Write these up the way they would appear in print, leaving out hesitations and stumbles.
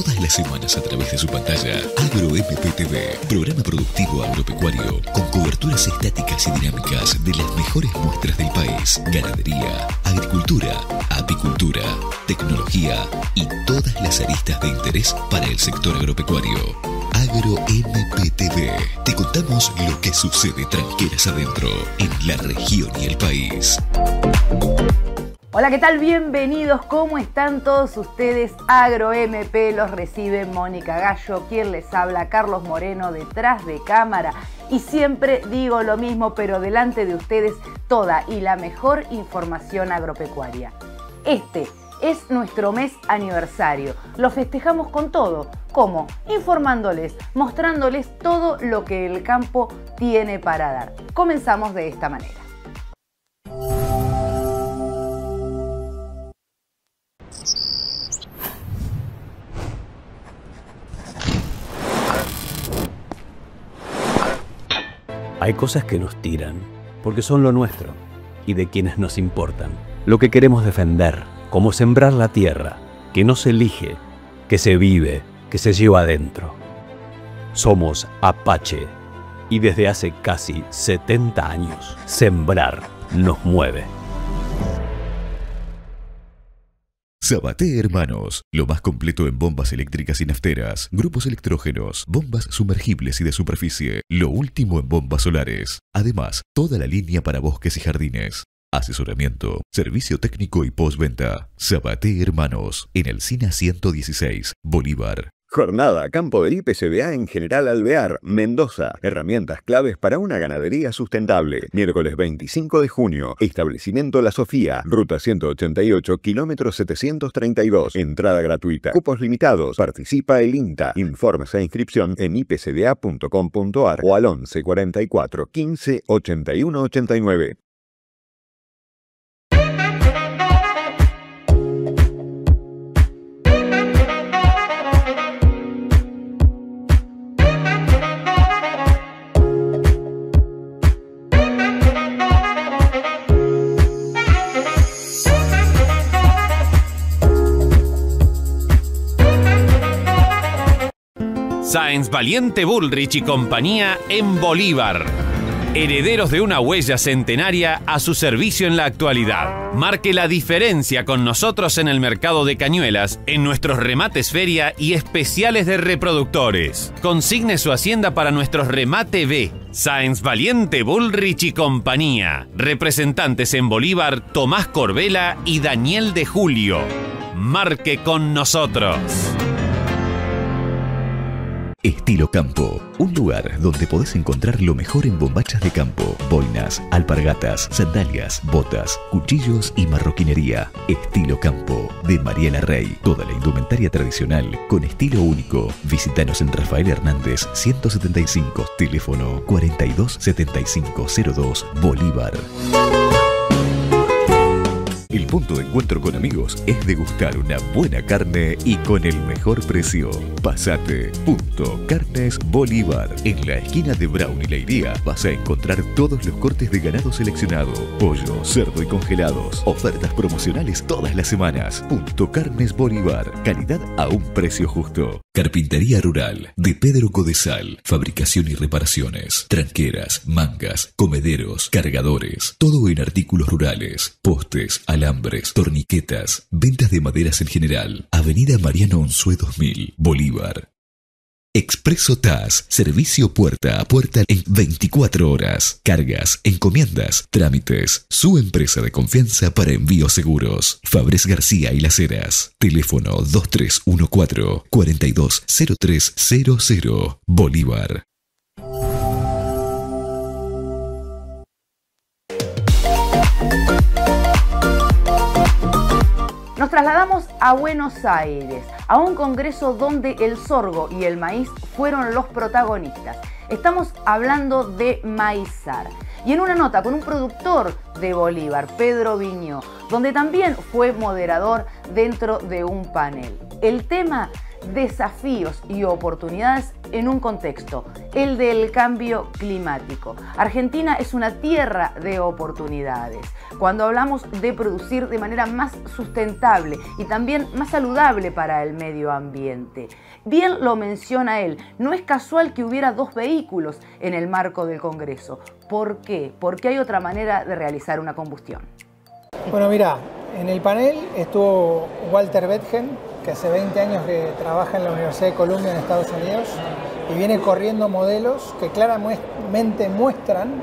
todas las semanas a través de su pantalla. AgroMPTV, programa productivo agropecuario con coberturas estáticas y dinámicas de las mejores muestras del país. Ganadería, agricultura, apicultura, tecnología y todas las aristas de interés para el sector agropecuario. AgroMPTV. Te contamos lo que sucede tranqueras adentro, en la región y el país. Hola, ¿qué tal? Bienvenidos, ¿cómo están todos ustedes? AgroMP los recibe Mónica Gallo, quien les habla, Carlos Moreno, detrás de cámara. Y siempre digo lo mismo, pero delante de ustedes toda y la mejor información agropecuaria. Este es nuestro mes aniversario. Lo festejamos con todo. ¿Cómo? Informándoles, mostrándoles todo lo que el campo tiene para dar. Comenzamos de esta manera. Hay cosas que nos tiran, porque son lo nuestro y de quienes nos importan. Lo que queremos defender, como sembrar la tierra, que no se elige, que se vive, que se lleva adentro. Somos Apache y desde hace casi 70 años, sembrar nos mueve. Sabaté Hermanos, lo más completo en bombas eléctricas y nafteras, grupos electrógenos, bombas sumergibles y de superficie, lo último en bombas solares. Además, toda la línea para bosques y jardines. Asesoramiento, servicio técnico y postventa. Sabaté Hermanos, en el SINA 116, Bolívar. Jornada Campo del IPCBA en General Alvear, Mendoza. Herramientas claves para una ganadería sustentable. Miércoles 25 de junio. Establecimiento La Sofía. Ruta 188, kilómetro 732. Entrada gratuita. Cupos limitados. Participa el INTA. Informes e inscripción en ipcda.com.ar o al 11 44 15 81 89. Sáenz Valiente Bullrich y compañía en Bolívar. Herederos de una huella centenaria a su servicio en la actualidad. Marque la diferencia con nosotros en el mercado de cañuelas, en nuestros remates feria y especiales de reproductores. Consigne su hacienda para nuestros remate B. Sáenz Valiente Bullrich y compañía. Representantes en Bolívar, Tomás Corbela y Daniel de Julio. Marque con nosotros. Estilo Campo, un lugar donde podés encontrar lo mejor en bombachas de campo, boinas, alpargatas, sandalias, botas, cuchillos y marroquinería. Estilo Campo, de Mariela Rey. Toda la indumentaria tradicional con estilo único. Visítanos en Rafael Hernández 175, teléfono 427502, Bolívar. El punto de encuentro con amigos es degustar una buena carne y con el mejor precio. Pasate. Punto Carnes Bolívar. En la esquina de Brown y Leiría vas a encontrar todos los cortes de ganado seleccionado, pollo, cerdo y congelados. Ofertas promocionales todas las semanas. Punto Carnes Bolívar. Calidad a un precio justo. Carpintería Rural de Pedro Codesal. Fabricación y reparaciones. Tranqueras, mangas, comederos, cargadores. Todo en artículos rurales. Postes, alambres, torniquetas, ventas de maderas en general. Avenida Mariano Onzué 2000, Bolívar. Expreso TAS, servicio puerta a puerta en 24 horas. Cargas, encomiendas, trámites. Su empresa de confianza para envíos seguros. Fabres García y Las Heras. Teléfono 2314-420300, Bolívar. Nos trasladamos a Buenos Aires, a un congreso donde el sorgo y el maíz fueron los protagonistas. Estamos hablando de Maizar. Y en una nota con un productor de Bolívar, Pedro Viñó, donde también fue moderador dentro de un panel. El tema, desafíos y oportunidades en un contexto, el del cambio climático. Argentina es una tierra de oportunidades. Cuando hablamos de producir de manera más sustentable y también más saludable para el medio ambiente. Bien lo menciona él, no es casual que hubiera dos vehículos en el marco del Congreso. ¿Por qué? Porque hay otra manera de realizar una combustión. Bueno, mira, en el panel estuvo Walter Betgen, que hace 20 años que trabaja en la Universidad de Columbia en Estados Unidos y viene corriendo modelos que claramente muestran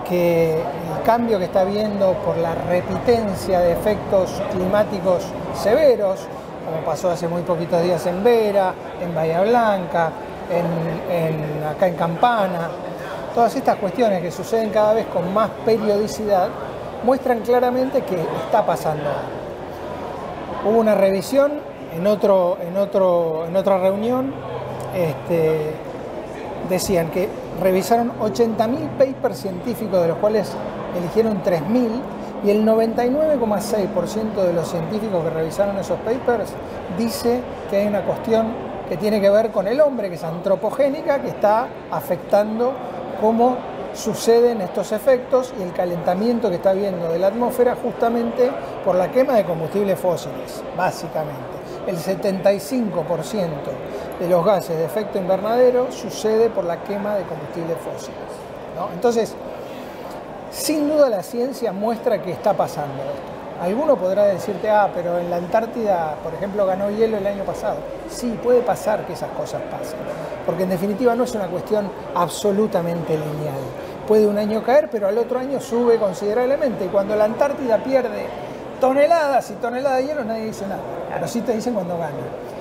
que el cambio que está habiendo por la repitencia de efectos climáticos severos, como pasó hace muy poquitos días en Vera, en Bahía Blanca, acá en Campana, todas estas cuestiones que suceden cada vez con más periodicidad, muestran claramente que está pasando. Hubo una revisión en otra reunión, decían que revisaron 80.000 papers científicos, de los cuales eligieron 3.000, y el 99,6% de los científicos que revisaron esos papers dice que hay una cuestión que tiene que ver con el hombre, que es antropogénica, que está afectando cómo suceden estos efectos y el calentamiento que está habiendo de la atmósfera justamente por la quema de combustibles fósiles, básicamente. El 75% de los gases de efecto invernadero sucede por la quema de combustibles fósiles, ¿no? Entonces, sin duda la ciencia muestra que está pasando esto. Alguno podrá decirte, pero en la Antártida, por ejemplo, ganó hielo el año pasado. Sí, puede pasar que esas cosas pasen, porque en definitiva no es una cuestión absolutamente lineal. Puede un año caer, pero al otro año sube considerablemente. Y cuando la Antártida pierde toneladas y toneladas de hielo, nadie dice nada. Pero sí te dicen cuando gana.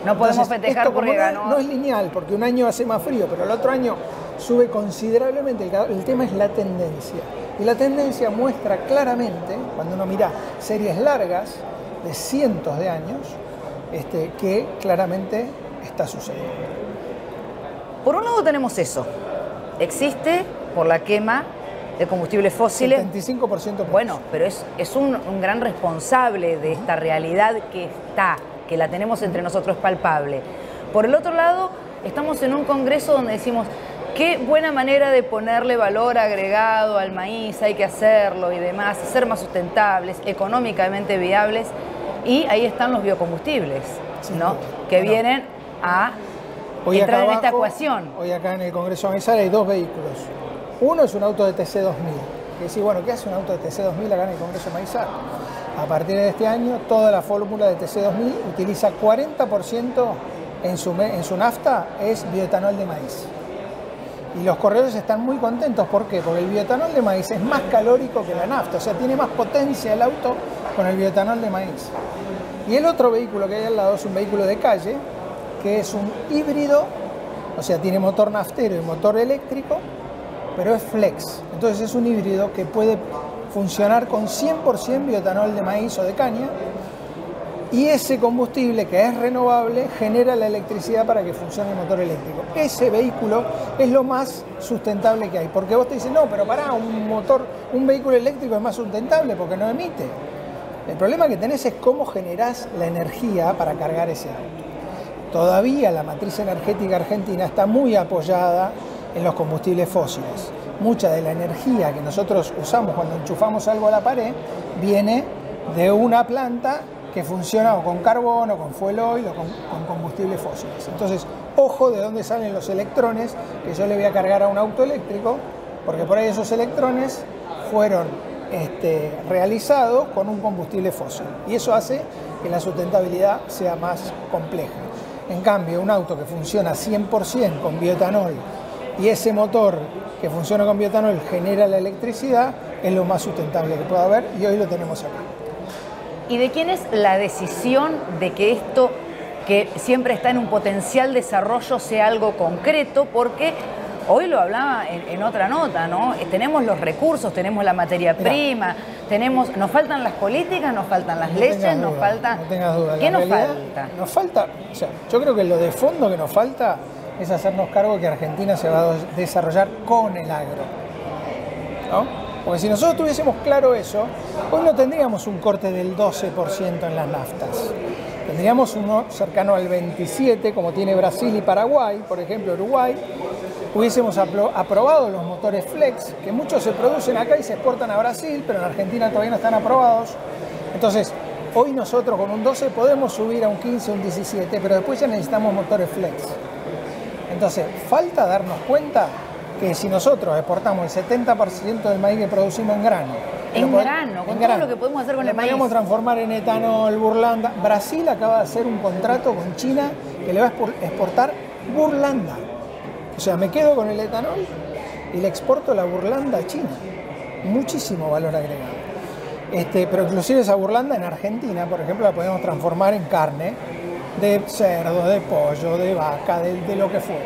No podemos festejar porque ganó. No es lineal, porque un año hace más frío, pero el otro año sube considerablemente. El tema es la tendencia. Y la tendencia muestra claramente, cuando uno mira series largas de cientos de años, que claramente está sucediendo. Por un lado tenemos eso. Existe por la quema de combustibles fósiles. 75%. Bueno, pero es un gran responsable de esta realidad que la tenemos entre nosotros, palpable. Por el otro lado, estamos en un congreso donde decimos, qué buena manera de ponerle valor agregado al maíz, hay que hacerlo y demás, ser más sustentables, económicamente viables, y ahí están los biocombustibles, ¿no? Que vienen a entrar en esta ecuación. Hoy acá en el Congreso Amizar hay dos vehículos. Uno es un auto de TC2000, que decís, bueno, ¿qué hace un auto de TC2000 acá en el Congreso Amizar? A partir de este año, toda la fórmula de TC2000 utiliza 40% en su nafta, es bioetanol de maíz. Y los corredores están muy contentos. ¿Por qué? Porque el bioetanol de maíz es más calórico que la nafta, o sea, tiene más potencia el auto con el bioetanol de maíz. Y el otro vehículo que hay al lado es un vehículo de calle, que es un híbrido, o sea, tiene motor naftero y motor eléctrico, pero es flex. Entonces es un híbrido que puede funcionar con 100% bioetanol de maíz o de caña, y ese combustible, que es renovable, genera la electricidad para que funcione el motor eléctrico. Ese vehículo es lo más sustentable que hay, porque vos te dices, no, pero pará, un vehículo eléctrico es más sustentable porque no emite. El problema que tenés es cómo generás la energía para cargar ese auto. Todavía la matriz energética argentina está muy apoyada en los combustibles fósiles. Mucha de la energía que nosotros usamos cuando enchufamos algo a la pared viene de una planta que funciona o con carbón, o con fuel oil, o con combustibles fósiles. Entonces, ojo de dónde salen los electrones que yo le voy a cargar a un auto eléctrico, porque por ahí esos electrones fueron realizados con un combustible fósil. Y eso hace que la sustentabilidad sea más compleja. En cambio, un auto que funciona 100% con bioetanol y ese motor que funciona con bioetanol genera la electricidad, es lo más sustentable que pueda haber, y hoy lo tenemos acá. ¿Y de quién es la decisión de que esto, que siempre está en un potencial desarrollo, sea algo concreto? Porque hoy lo hablaba en otra nota, ¿no? Tenemos los recursos, tenemos la materia prima, nos faltan las políticas, nos faltan las leyes, nos falta... No tengas duda. ¿Qué nos falta? Nos falta, o sea, yo creo que lo de fondo que nos falta es hacernos cargo que Argentina se va a desarrollar con el agro, ¿no? Porque si nosotros tuviésemos claro eso, hoy no tendríamos un corte del 12% en las naftas. Tendríamos uno cercano al 27, como tiene Brasil y Paraguay, por ejemplo, Uruguay. Hubiésemos aprobado los motores Flex, que muchos se producen acá y se exportan a Brasil, pero en Argentina todavía no están aprobados. Entonces, hoy nosotros con un 12 podemos subir a un 15, un 17, pero después ya necesitamos motores Flex. Entonces, falta darnos cuenta que si nosotros exportamos el 70% del maíz que producimos en grano, con todo lo que podemos hacer con el maíz, podemos transformar en etanol, burlanda. Brasil acaba de hacer un contrato con China que le va a exportar burlanda. O sea, me quedo con el etanol y le exporto la burlanda a China. Muchísimo valor agregado. Pero inclusive esa burlanda en Argentina, por ejemplo, la podemos transformar en carne de cerdo, de pollo, de vaca, de lo que fuera,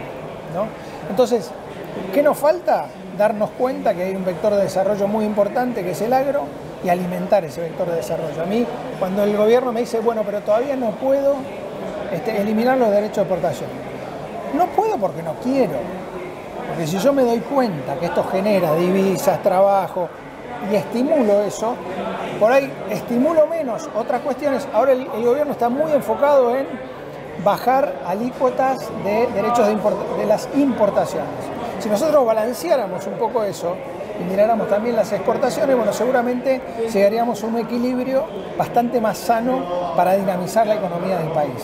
¿no? Entonces, ¿qué nos falta? Darnos cuenta que hay un vector de desarrollo muy importante que es el agro y alimentar ese vector de desarrollo. A mí, cuando el gobierno me dice, bueno, pero todavía no puedo eliminar los derechos de exportación. No puedo porque no quiero. Porque si yo me doy cuenta que esto genera divisas, trabajo y estimulo eso, por ahí estimulo menos otras cuestiones. Ahora el gobierno está muy enfocado en bajar alícuotas de derechos de las importaciones. Si nosotros balanceáramos un poco eso y miráramos también las exportaciones, bueno, seguramente llegaríamos a un equilibrio bastante más sano para dinamizar la economía del país.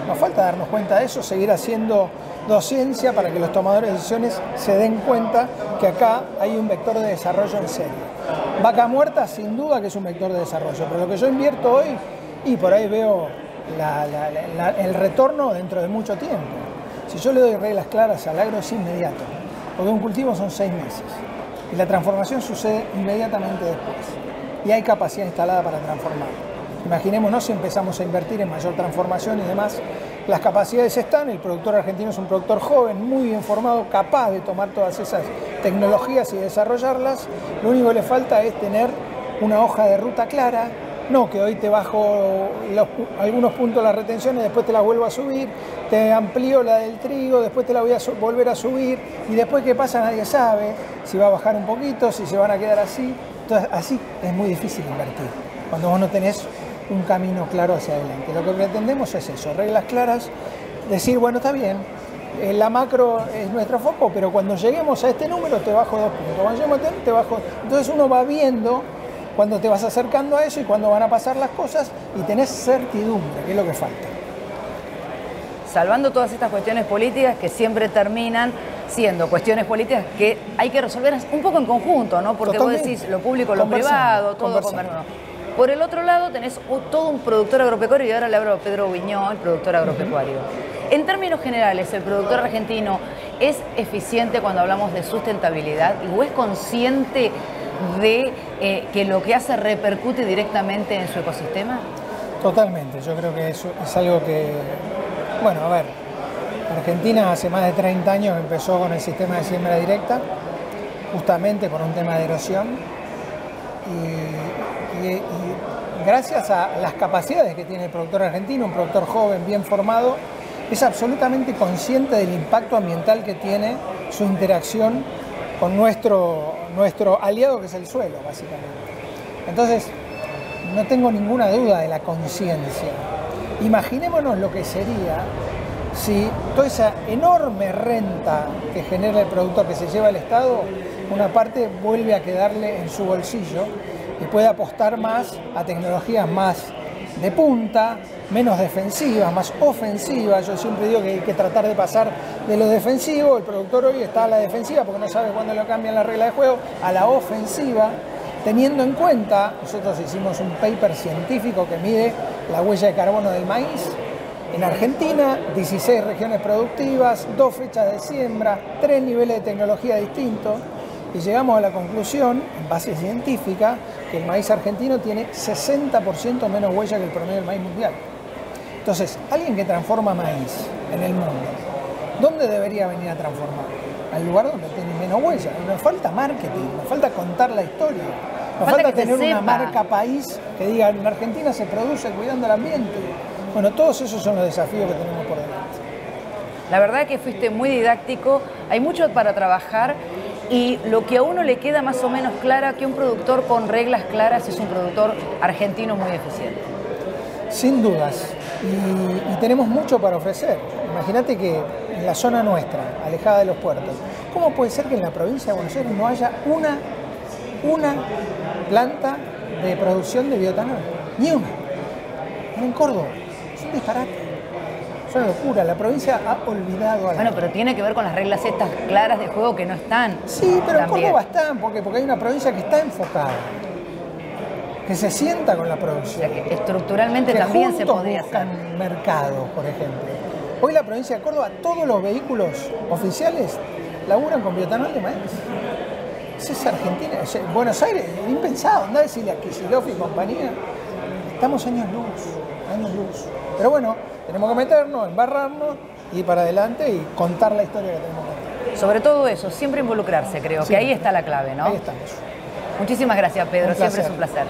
Nos falta darnos cuenta de eso, seguir haciendo docencia para que los tomadores de decisiones se den cuenta que acá hay un vector de desarrollo en serio. Vaca muerta, sin duda que es un vector de desarrollo, pero lo que yo invierto hoy, y por ahí veo el retorno dentro de mucho tiempo. Si yo le doy reglas claras al agro, es inmediato. Porque un cultivo son 6 meses y la transformación sucede inmediatamente después y hay capacidad instalada para transformar. Imaginémonos si empezamos a invertir en mayor transformación y demás, las capacidades están, el productor argentino es un productor joven, muy bien formado, capaz de tomar todas esas tecnologías y desarrollarlas, lo único que le falta es tener una hoja de ruta clara. No, que hoy te bajo algunos puntos las retenciones, después te las vuelvo a subir, te amplío la del trigo, después te la voy a volver a subir y después qué pasa nadie sabe, si va a bajar un poquito, si se van a quedar así. Entonces así es muy difícil invertir, cuando vos no tenés un camino claro hacia adelante. Lo que pretendemos es eso, reglas claras, decir, bueno, está bien, la macro es nuestro foco, pero cuando lleguemos a este número te bajo 2 puntos, cuando lleguemos a este te bajo... Entonces uno va viendo cuando te vas acercando a eso y cuando van a pasar las cosas y tenés certidumbre, que es lo que falta. Salvando todas estas cuestiones políticas que siempre terminan siendo cuestiones políticas que hay que resolver un poco en conjunto, ¿no? Porque vos decís lo público, lo privado, todo conversado. Por el otro lado tenés todo un productor agropecuario y ahora le hablo a Pedro Viñó, el productor agropecuario. En términos generales, ¿el productor argentino es eficiente cuando hablamos de sustentabilidad o es consciente de que lo que hace repercute directamente en su ecosistema? Totalmente, yo creo que eso es algo que, bueno, a ver, Argentina hace más de 30 años empezó con el sistema de siembra directa, justamente por un tema de erosión, y gracias a las capacidades que tiene el productor argentino, un productor joven, bien formado, es absolutamente consciente del impacto ambiental que tiene su interacción con nuestro aliado, que es el suelo, básicamente. Entonces, no tengo ninguna duda de la conciencia. Imaginémonos lo que sería si toda esa enorme renta que genera el productor, que se lleva el Estado, una parte vuelve a quedarle en su bolsillo y puede apostar más a tecnologías más de punta, menos defensivas, más ofensivas. Yo siempre digo que hay que tratar de pasar de lo defensivo, el productor hoy está a la defensiva porque no sabe cuándo le cambian la regla de juego, a la ofensiva, teniendo en cuenta, nosotros hicimos un paper científico que mide la huella de carbono del maíz. En Argentina, 16 regiones productivas, 2 fechas de siembra, 3 niveles de tecnología distintos, y llegamos a la conclusión, en base científica, que el maíz argentino tiene 60% menos huella que el promedio del maíz mundial. Entonces, alguien que transforma maíz en el mundo, ¿dónde debería venir a transformar? Al lugar donde tiene menos huella. Nos falta marketing, nos falta contar la historia, nos falta tener una marca país que diga, en Argentina se produce cuidando el ambiente. Bueno, todos esos son los desafíos que tenemos por delante. La verdad que fuiste muy didáctico, hay mucho para trabajar y lo que a uno le queda más o menos clara que un productor con reglas claras es un productor argentino muy eficiente. Sin dudas. y tenemos mucho para ofrecer. Imagínate que en la zona nuestra, alejada de los puertos, ¿cómo puede ser que en la provincia de Buenos Aires no haya una planta de producción de bioetanol? Ni una. En Córdoba. Es un disparate. Es una locura. La provincia ha olvidado algo. Bueno, pero tiene que ver con las reglas estas claras de juego que no están. Sí, pero también. en Córdoba están, porque hay una provincia que está enfocada, que se sienta con la producción. O sea, que estructuralmente que también se juntos podría hacer. buscan mercados, por ejemplo. Hoy la provincia de Córdoba, todos los vehículos oficiales laburan con bioetanol de maíz. Esa es Argentina. Buenos Aires, impensado. Andá a decirle a Kicillof y compañía. Estamos años luz. Pero bueno, tenemos que meternos, embarrarnos, ir para adelante y contar la historia que tenemos que contar. Sobre todo eso, siempre involucrarse, creo, que ahí está la clave, ¿no? Ahí estamos. Muchísimas gracias, Pedro, siempre es un placer.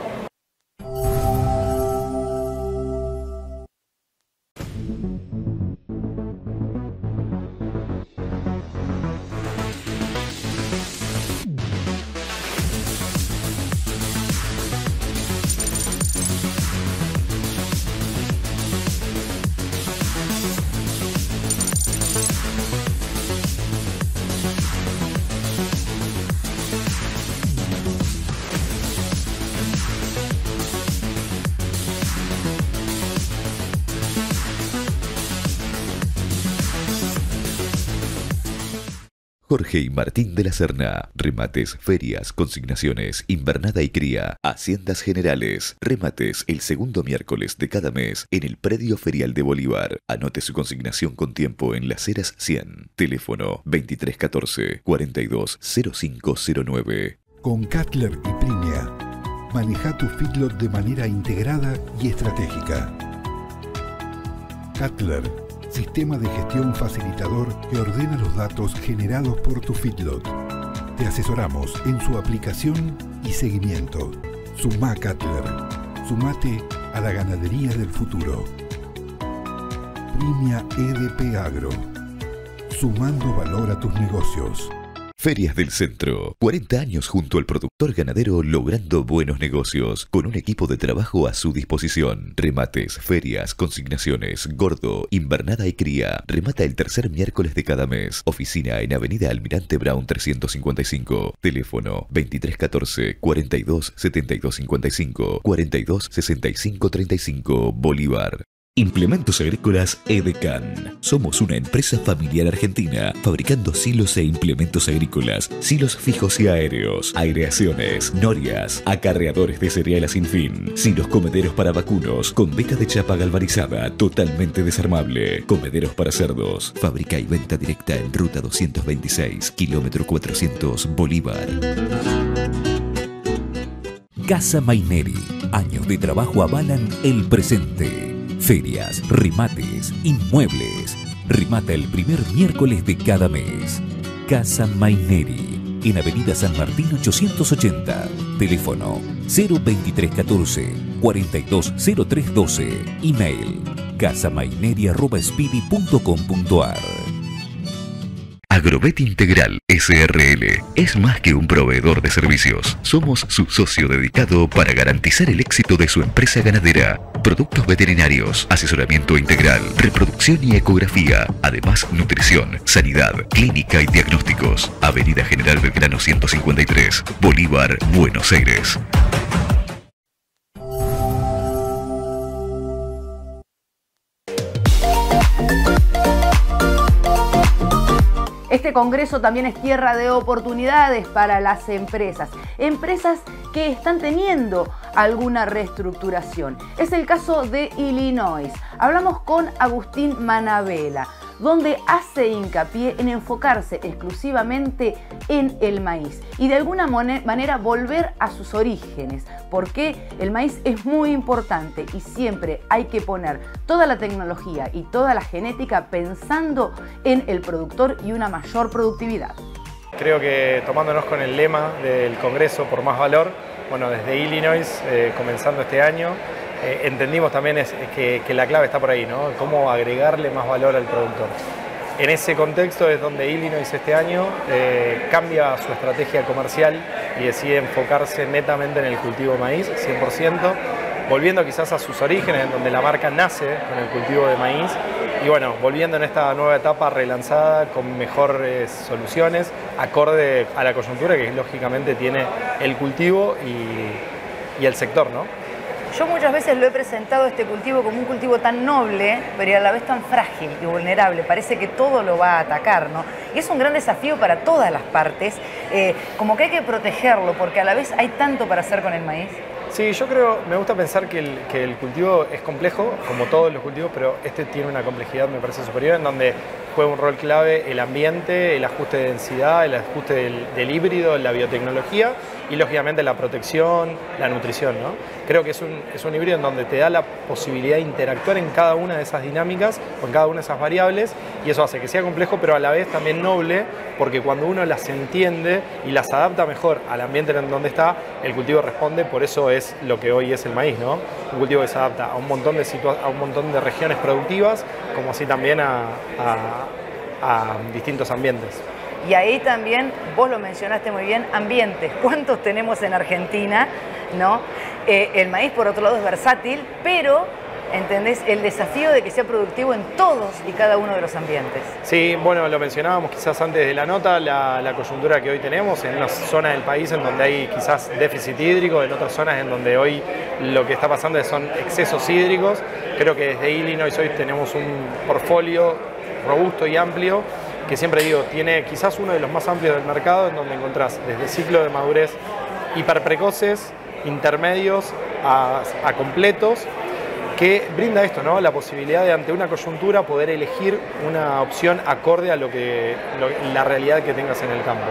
Jorge y Martín de la Serna. Remates, ferias, consignaciones, invernada y cría, haciendas generales. Remates el segundo miércoles de cada mes en el predio ferial de Bolívar. Anote su consignación con tiempo en Las Heras 100. Teléfono 2314-420509. Con Cutler y Primia, maneja tu feedlot de manera integrada y estratégica. Cutler, sistema de gestión facilitador que ordena los datos generados por tu feedlot. Te asesoramos en su aplicación y seguimiento. Sumá Cutler. Sumate a la ganadería del futuro. Primia EDP Agro. Sumando valor a tus negocios. Ferias del Centro. 40 años junto al productor ganadero logrando buenos negocios, con un equipo de trabajo a su disposición. Remates, ferias, consignaciones, gordo, invernada y cría. Remata el tercer miércoles de cada mes. Oficina en Avenida Almirante Brown 355. Teléfono 2314-427255, 426535, Bolívar. Implementos Agrícolas Edecan. Somos una empresa familiar argentina fabricando silos e implementos agrícolas, silos fijos y aéreos, aireaciones, norias, acarreadores de cereal a sin fin, silos comederos para vacunos con veta de chapa galvanizada totalmente desarmable, comederos para cerdos. Fábrica y venta directa en Ruta 226, kilómetro 400, Bolívar. Casa Maineri. Años de trabajo avalan el presente. Ferias, remates, inmuebles. Remata el primer miércoles de cada mes. Casa Maineri, en Avenida San Martín 880. Teléfono 02314 420312. Email casamaineri@speedy.com.ar. Agrovet Integral SRL es más que un proveedor de servicios. Somos su socio dedicado para garantizar el éxito de su empresa ganadera. Productos veterinarios, asesoramiento integral, reproducción y ecografía. Además, nutrición, sanidad, clínica y diagnósticos. Avenida General Belgrano 153, Bolívar, Buenos Aires. Este congreso también es tierra de oportunidades para las empresas que están teniendo alguna reestructuración. Es el caso de Illinois. Hablamos con Agustín Manabela, donde hace hincapié en enfocarse exclusivamente en el maíz y de alguna manera volver a sus orígenes, porque el maíz es muy importante y siempre hay que poner toda la tecnología y toda la genética pensando en el productor y una mayor productividad. Creo que tomándonos con el lema del Congreso por más valor, bueno, desde Illinois, comenzando este año, entendimos también que la clave está por ahí, ¿no? Cómo agregarle más valor al productor. En ese contexto es donde Illinois este año cambia su estrategia comercial y decide enfocarse netamente en el cultivo de maíz, 100%. volviendo quizás a sus orígenes, donde la marca nace con el cultivo de maíz, y bueno, volviendo en esta nueva etapa relanzada con mejores soluciones, acorde a la coyuntura que lógicamente tiene el cultivo y el sector, ¿no? Yo muchas veces lo he presentado este cultivo como un cultivo tan noble, pero a la vez tan frágil y vulnerable. Parece que todo lo va a atacar, ¿no? Y es un gran desafío para todas las partes, como que hay que protegerlo, porque a la vez hay tanto para hacer con el maíz. Sí, yo creo, me gusta pensar que el cultivo es complejo, como todos los cultivos, pero este tiene una complejidad, me parece, superior, en donde juega un rol clave el ambiente, el ajuste de densidad, el ajuste del híbrido, la biotecnología y, lógicamente, la protección, la nutrición, ¿no? Creo que es un híbrido en donde te da la posibilidad de interactuar en cada una de esas dinámicas o en cada una de esas variables, y eso hace que sea complejo, pero a la vez también noble, porque cuando uno las entiende y las adapta mejor al ambiente en donde está, el cultivo responde. Por eso es lo que hoy es el maíz, ¿no? Un cultivo que se adapta a un montón de regiones productivas, como así también a distintos ambientes. Y ahí también, vos lo mencionaste muy bien, ambientes. ¿Cuántos tenemos en Argentina? ¿No? El maíz, por otro lado, es versátil, pero, ¿entendés? El desafío de que sea productivo en todos y cada uno de los ambientes. Sí, bueno, lo mencionábamos quizás antes de la nota, la coyuntura que hoy tenemos en una zona del país en donde hay quizás déficit hídrico, en otras zonas en donde hoy lo que está pasando son excesos hídricos. Creo que desde Illinois hoy tenemos un portfolio robusto y amplio, que siempre digo, tiene quizás uno de los más amplios del mercado, en donde encontrás desde ciclo de madurez hiperprecoces, intermedios a completos, que brinda esto, ¿no? La posibilidad de, ante una coyuntura, poder elegir una opción acorde a la realidad que tengas en el campo.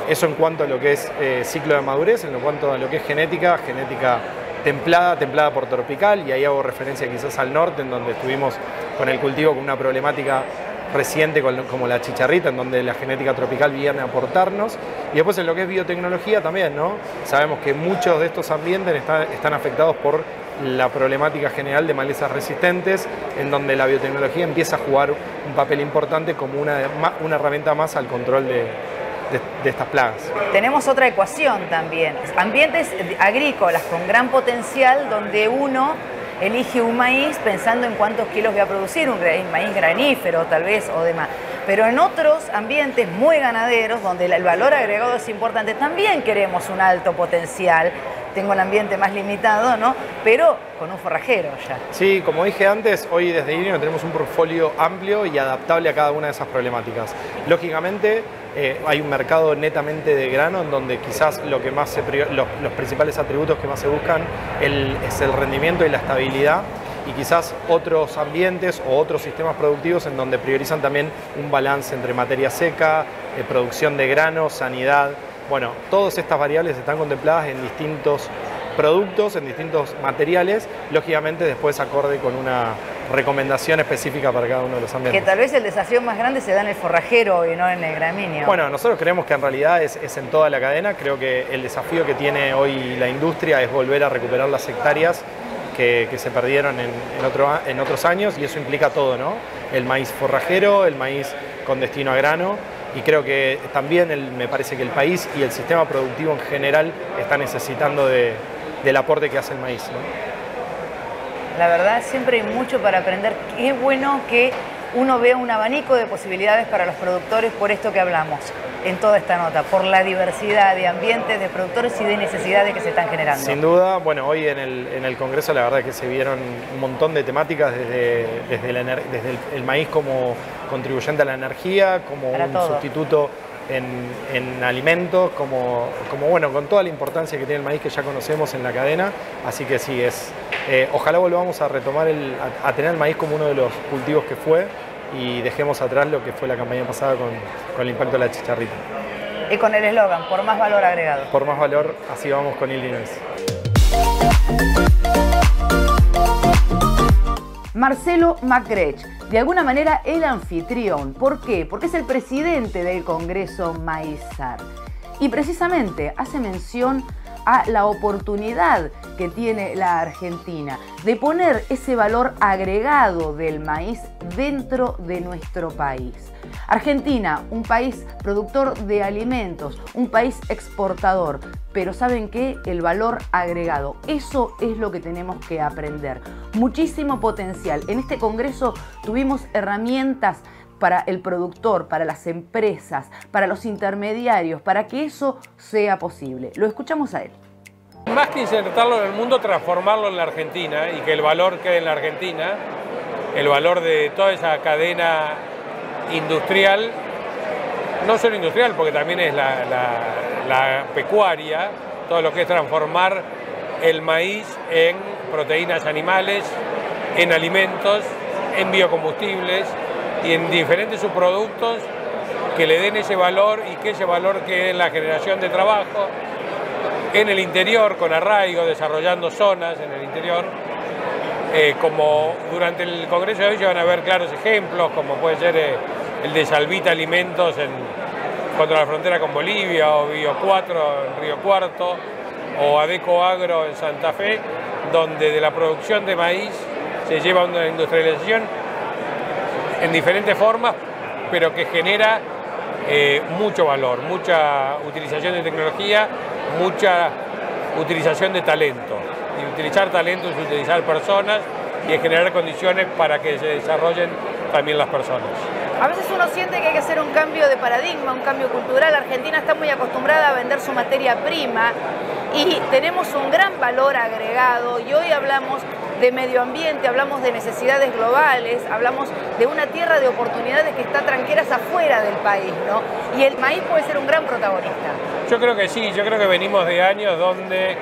Eso en cuanto a lo que es ciclo de madurez, en cuanto a lo que es genética templada por tropical, y ahí hago referencia quizás al norte, en donde estuvimos con el cultivo con una problemática reciente como la chicharrita, en donde la genética tropical viene a aportarnos. Y después en lo que es biotecnología también, ¿no? Sabemos que muchos de estos ambientes están afectados por la problemática general de malezas resistentes, en donde la biotecnología empieza a jugar un papel importante como una herramienta más al control de estas plagas. Tenemos otra ecuación también, ambientes agrícolas con gran potencial, donde uno elige un maíz pensando en cuántos kilos va a producir, un maíz granífero tal vez o demás. Pero en otros ambientes muy ganaderos, donde el valor agregado es importante, también queremos un alto potencial. Tengo un ambiente más limitado, ¿no? Pero con un forrajero ya. Sí, como dije antes, hoy desde Illinois tenemos un portfolio amplio y adaptable a cada una de esas problemáticas. Lógicamente, hay un mercado netamente de grano, en donde quizás los principales atributos que más se buscan es el rendimiento y la estabilidad, y quizás otros ambientes o otros sistemas productivos en donde priorizan también un balance entre materia seca, producción de grano, sanidad. Bueno, todas estas variables están contempladas en distintos productos, en distintos materiales, lógicamente después acorde con una recomendación específica para cada uno de los ambientes. Que tal vez el desafío más grande se da en el forrajero y no en el gramíneo. Bueno, nosotros creemos que en realidad es en toda la cadena. Creo que el desafío que tiene hoy la industria es volver a recuperar las hectáreas que se perdieron en otros años, y eso implica todo, ¿no? El maíz forrajero, el maíz con destino a grano, y creo que también me parece que el país y el sistema productivo en general está necesitando del aporte que hace el maíz, ¿no? La verdad, siempre hay mucho para aprender. Qué bueno que uno vea un abanico de posibilidades para los productores, por esto que hablamos en toda esta nota, por la diversidad de ambientes, de productores y de necesidades que se están generando. Sin duda, bueno, hoy en el Congreso la verdad que se vieron un montón de temáticas, desde el maíz como contribuyente a la energía, como un sustituto en alimentos, como bueno, con toda la importancia que tiene el maíz que ya conocemos en la cadena. Así que sí, ojalá volvamos a retomar a tener el maíz como uno de los cultivos que fue, y dejemos atrás lo que fue la campaña pasada con el impacto de la chicharrita. Y con el eslogan, por más valor agregado. Por más valor, así vamos con Illinois. Marcelo Macrech, de alguna manera el anfitrión. ¿Por qué? Porque es el presidente del Congreso Maizar. Y precisamente hace mención a la oportunidad que tiene la Argentina de poner ese valor agregado del maíz dentro de nuestro país. Argentina, un país productor de alimentos, un país exportador, pero ¿saben qué? El valor agregado, eso es lo que tenemos que aprender. Muchísimo potencial. En este congreso tuvimos herramientas para el productor, para las empresas, para los intermediarios, para que eso sea posible. Lo escuchamos a él. Más que insertarlo en el mundo, transformarlo en la Argentina y que el valor quede en la Argentina, el valor de toda esa cadena industrial, no solo industrial, porque también es la pecuaria, todo lo que es transformar el maíz en proteínas animales, en alimentos, en biocombustibles y en diferentes subproductos que le den ese valor y que ese valor quede en la generación de trabajo, en el interior, con arraigo, desarrollando zonas en el interior. Como durante el Congreso de hoy se van a ver claros ejemplos, como puede ser el de Salvita Alimentos contra la frontera con Bolivia, o Bio 4 en Río Cuarto, o Adeco Agro en Santa Fe, donde de la producción de maíz se lleva a una industrialización en diferentes formas, pero que genera mucho valor, mucha utilización de tecnología, mucha utilización de talento. Y utilizar talento es utilizar personas y es generar condiciones para que se desarrollen también las personas. A veces uno siente que hay que hacer un cambio de paradigma, un cambio cultural. Argentina está muy acostumbrada a vender su materia prima y tenemos un gran valor agregado, y hoy hablamos de medio ambiente, hablamos de necesidades globales, hablamos de una tierra de oportunidades que está tranqueras afuera del país, ¿no? Y el maíz puede ser un gran protagonista. Yo creo que sí, yo creo que venimos de años donde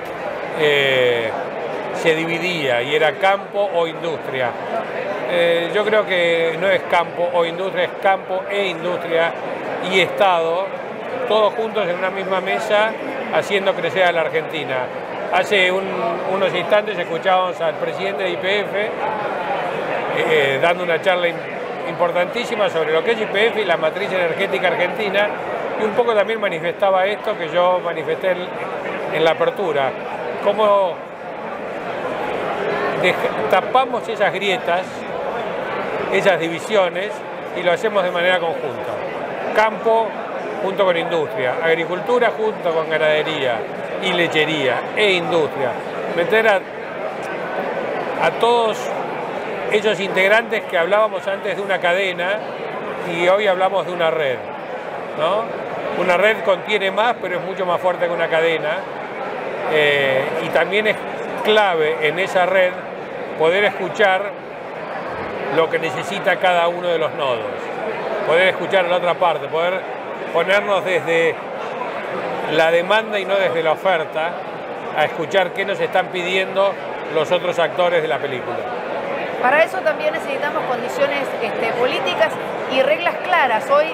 se dividía y era campo o industria. Yo creo que no es campo o industria, es campo e industria y Estado, todos juntos en una misma mesa haciendo crecer a la Argentina. Hace unos instantes escuchábamos al presidente de YPF dando una charla importantísima sobre lo que es YPF y la matriz energética argentina, y un poco también manifestaba esto que yo manifesté en la apertura, cómo tapamos esas grietas, esas divisiones, y lo hacemos de manera conjunta. Campo junto con industria, agricultura junto con ganadería y lechería e industria. Meter a todos esos integrantes que hablábamos antes de una cadena y hoy hablamos de una red, ¿no? Una red contiene más, pero es mucho más fuerte que una cadena, y también es clave en esa red poder escuchar lo que necesita cada uno de los nodos, poder escuchar a la otra parte, poder ponernos desde la demanda y no desde la oferta a escuchar qué nos están pidiendo los otros actores de la película. Para eso también necesitamos condiciones políticas y reglas claras. Hoy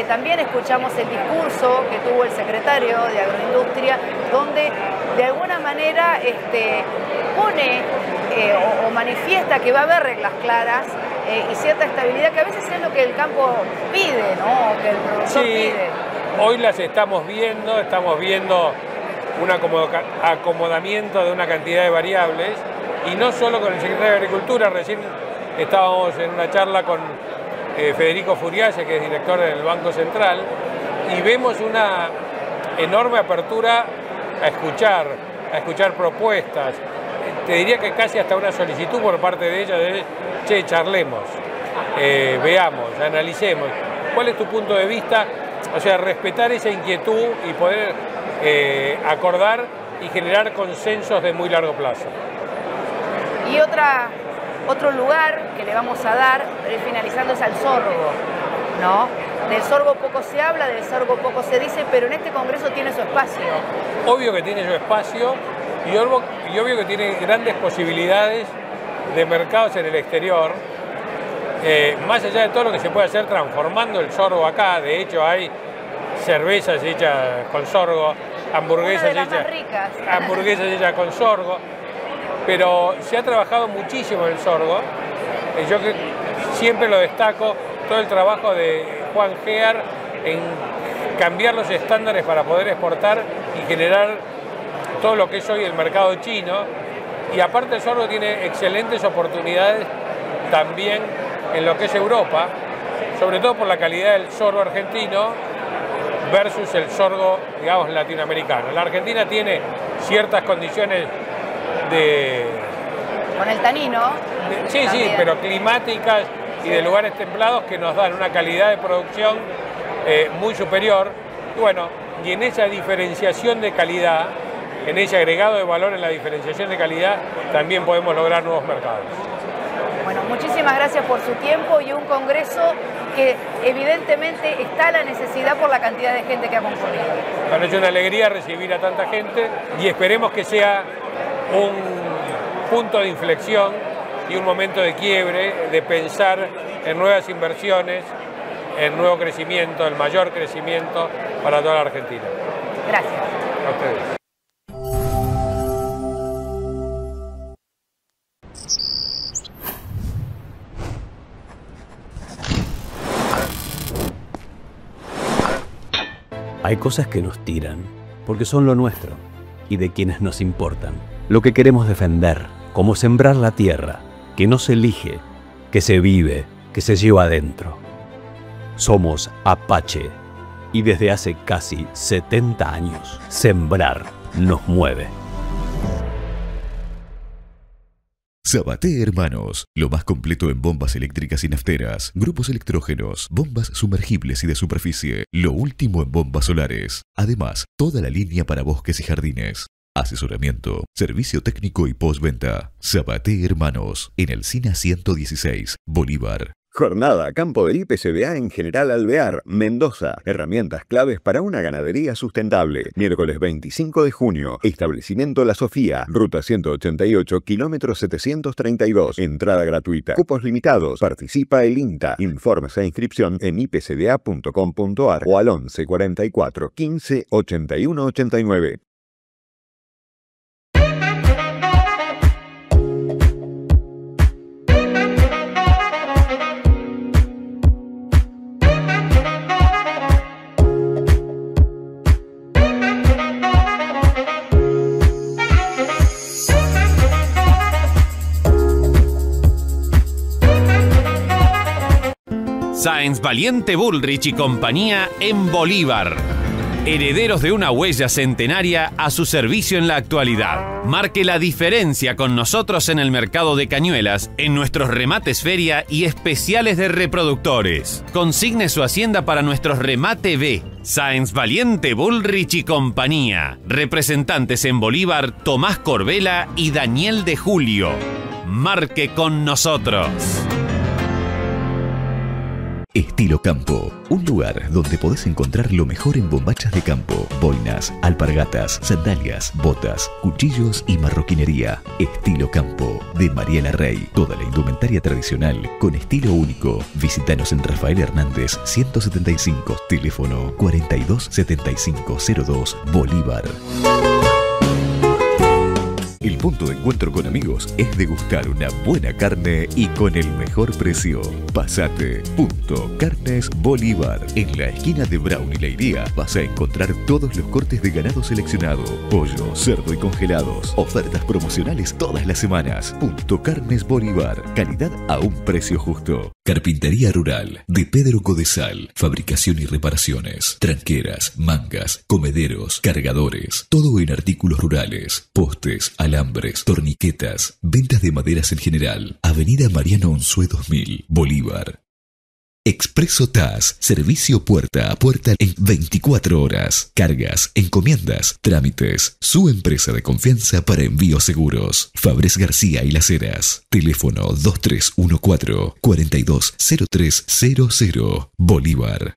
también escuchamos el discurso que tuvo el secretario de Agroindustria, donde de alguna manera pone o manifiesta que va a haber reglas claras y cierta estabilidad, que a veces es lo que el campo pide, ¿no? O que el productor pide. Hoy las estamos viendo un acomodamiento de una cantidad de variables, y no solo con el secretario de Agricultura. Recién estábamos en una charla con Federico Furiase, que es director del Banco Central, y vemos una enorme apertura a escuchar propuestas. Te diría que casi hasta una solicitud por parte de ella de, che, charlemos, veamos, analicemos. ¿Cuál es tu punto de vista? O sea, respetar esa inquietud y poder acordar y generar consensos de muy largo plazo. Y otro lugar que le vamos a dar, finalizando, es al sorgo, ¿no? Del sorgo poco se habla, del sorgo poco se dice, pero en este congreso tiene su espacio. Obvio que tiene su espacio y obvio que tiene grandes posibilidades de mercados en el exterior, más allá de todo lo que se puede hacer transformando el sorgo acá. De hecho, hay cervezas hechas con sorgo, hamburguesas hechas con sorgo. Pero se ha trabajado muchísimo en el sorgo. Yo siempre lo destaco, todo el trabajo de Juan Gear en cambiar los estándares para poder exportar y generar todo lo que es hoy el mercado chino, y aparte el sorgo tiene excelentes oportunidades también en lo que es Europa, sobre todo por la calidad del sorgo argentino versus el sorgo, digamos, latinoamericano. La Argentina tiene ciertas condiciones de... Con el tanino. Sí, pero climáticas y de lugares templados que nos dan una calidad de producción muy superior. Y bueno, y en esa diferenciación de calidad, en ese agregado de valor en la diferenciación de calidad, también podemos lograr nuevos mercados. Bueno, muchísimas gracias por su tiempo y un congreso que evidentemente está la necesidad por la cantidad de gente que ha concurrido. Bueno, es una alegría recibir a tanta gente y esperemos que sea un punto de inflexión y un momento de quiebre, de pensar en nuevas inversiones, en nuevo crecimiento, el mayor crecimiento para toda la Argentina. Gracias. A ustedes. Hay cosas que nos tiran, porque son lo nuestro y de quienes nos importan. Lo que queremos defender, como sembrar la tierra, que no se elige, que se vive, que se lleva adentro. Somos Apache y desde hace casi 70 años, sembrar nos mueve. Sabaté Hermanos, lo más completo en bombas eléctricas y nafteras, grupos electrógenos, bombas sumergibles y de superficie, lo último en bombas solares. Además, toda la línea para bosques y jardines. Asesoramiento, servicio técnico y postventa. Sabaté Hermanos, en el SINA 116, Bolívar. Jornada Campo del IPCBA en General Alvear, Mendoza. Herramientas claves para una ganadería sustentable. Miércoles 25 de junio. Establecimiento La Sofía. Ruta 188, kilómetro 732. Entrada gratuita. Cupos limitados. Participa el INTA. Informes e inscripción en ipcba.com.ar o al 11 44 15 81 89. Sáenz Valiente Bullrich y compañía en Bolívar. Herederos de una huella centenaria a su servicio en la actualidad. Marque la diferencia con nosotros en el mercado de cañuelas, en nuestros remates feria y especiales de reproductores. Consigne su hacienda para nuestros remate B. Sáenz Valiente Bullrich y compañía. Representantes en Bolívar, Tomás Corbela y Daniel de Julio. Marque con nosotros. Estilo Campo, un lugar donde podés encontrar lo mejor en bombachas de campo, boinas, alpargatas, sandalias, botas, cuchillos y marroquinería. Estilo Campo, de Mariela Rey. Toda la indumentaria tradicional con estilo único. Visítanos en Rafael Hernández 175, teléfono 427502, Bolívar. El punto de encuentro con amigos es degustar una buena carne y con el mejor precio. Pasate. Carnes Bolívar. En la esquina de Brown y Leiría vas a encontrar todos los cortes de ganado seleccionado. Pollo, cerdo y congelados. Ofertas promocionales todas las semanas. Carnes Bolívar. Calidad a un precio justo. Carpintería Rural de Pedro Codesal. Fabricación y reparaciones. Tranqueras, mangas, comederos, cargadores. Todo en artículos rurales. Postes, alambres, torniquetas. Ventas de maderas en general. Avenida Mariano Unzué 2000, Bolívar. Expreso TAS, servicio puerta a puerta en 24 horas. Cargas, encomiendas, trámites. Su empresa de confianza para envíos seguros. Fabres García y Las Heras. Teléfono 2314-420300, Bolívar.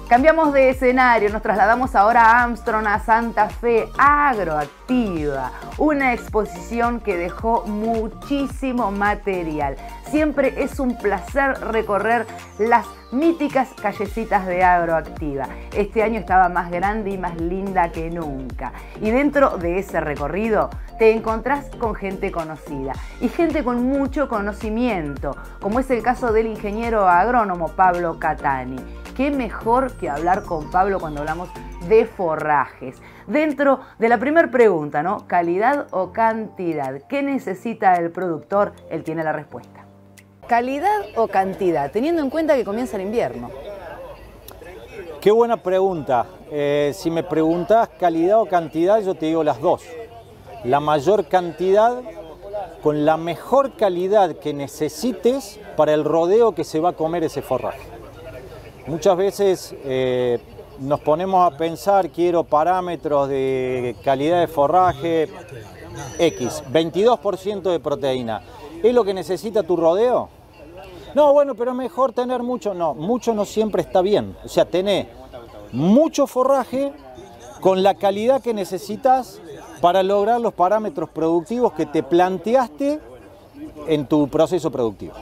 Cambiamos de escenario, nos trasladamos ahora a Armstrong, a Santa Fe, Agroactiva, una exposición que dejó muchísimo material. Siempre es un placer recorrer las míticas callecitas de Agroactiva. Este año estaba más grande y más linda que nunca. Y dentro de ese recorrido te encontrás con gente conocida y gente con mucho conocimiento, como es el caso del ingeniero agrónomo Pablo Catani. Qué mejor que hablar con Pablo cuando hablamos de forrajes. Dentro de la primera pregunta, ¿no? ¿Calidad o cantidad? ¿Qué necesita el productor? Él tiene la respuesta. ¿Calidad o cantidad? Teniendo en cuenta que comienza el invierno. Qué buena pregunta. Si me preguntas calidad o cantidad, yo te digo las dos. La mayor cantidad con la mejor calidad que necesites para el rodeo que se va a comer ese forraje. Muchas veces nos ponemos a pensar, quiero parámetros de calidad de forraje X, 22% de proteína. ¿Es lo que necesita tu rodeo? No, bueno, pero es mejor tener mucho. No, mucho no siempre está bien. O sea, tener mucho forraje con la calidad que necesitas para lograr los parámetros productivos que te planteaste en tu proceso productivo.